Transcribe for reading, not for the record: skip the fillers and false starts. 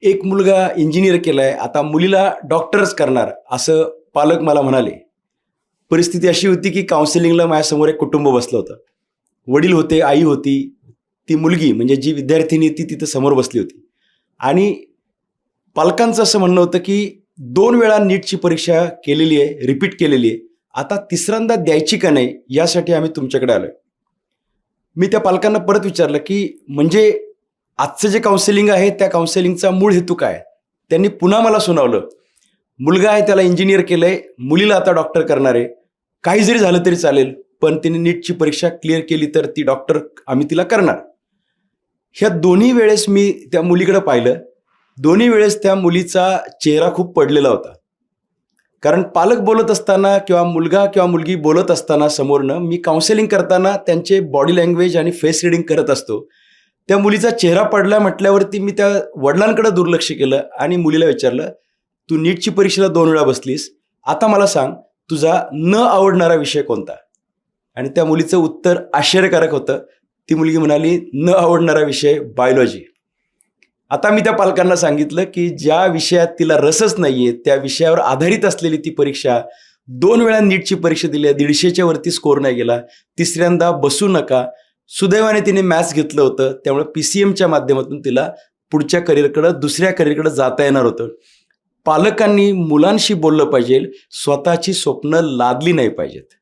एक मुलगा इंजिनियर केलाय, आता मुलीला डॉक्टरच करणार, असं पालक मला म्हणाले. परिस्थिती अशी होती की काउन्सिलिंगला माझ्यासमोर एक कुटुंब बसलं होतं. वडील होते, आई होती, ती मुलगी म्हणजे जी विद्यार्थिनी ती तिथं समोर बसली होती. आणि पालकांचं असं म्हणणं होतं की 2 वेळा नीटची परीक्षा केलेली आहे, रिपीट केलेली आहे. आता तिसऱ्यांदा द्यायची का नाही, यासाठी आम्ही तुमच्याकडे आलोय. मी त्या पालकांना परत विचारलं की म्हणजे आजचं जे काउन्सिलिंग आहे, त्या काउन्सिलिंगचा मूळ हेतू काय? त्यांनी पुन्हा मला सुनावलं. मुलगा आहे त्याला इंजिनिअर केलंय, मुलीला आता डॉक्टर करणार आहे. काही जरी झालं तरी चालेल, पण तिने नीटची परीक्षा क्लिअर केली तर ती डॉक्टर आम्ही तिला करणार. ह्या दोन्ही वेळेस मी त्या मुलीकडे पाहिलं. दोन्ही वेळेस त्या मुलीचा चेहरा खूप पडलेला होता. कारण पालक बोलत असताना किंवा मुलगा किंवा मुलगी बोलत असताना समोरनं मी काउन्सिलिंग करताना त्यांचे बॉडी लँग्वेज आणि फेस रीडिंग करत असतो. त्या मुलीचा चेहरा पडला म्हटल्यावरती मी त्या वडिलांकडे दुर्लक्ष केलं आणि मुलीला विचारलं, "तू नीटची परीक्षेला 2 वेळा बसलीस. आता मला सांग, तुझा न आवडणारा विषय कोणता?" आणि त्या मुलीचं उत्तर आश्चर्यकारक होतं. ती मुलगी म्हणाली, "न आवडणारा विषय बायोलॉजी." आता मी त्या पालकांना सांगितलं, की ज्या विषयात तिला रसच नाहीये, त्या विषयावर आधारित असलेली ती परीक्षा 2 वेळा नीटची परीक्षा दिली आहे. 150च्या वरती स्कोर नाही गेला. तिसऱ्यांदा बसू नका. सुदैवाने तिने मॅथ्स घेतलं होतं. त्यामुळे PCMच्या माध्यमातून तिला पुढच्या करिअरकडे, दुसऱ्या करिअरकडे जाता येणार होतं. पालकांनी मुलांशी बोललं पाहिजे, स्वतःची स्वप्न लादली नाही पाहिजेत.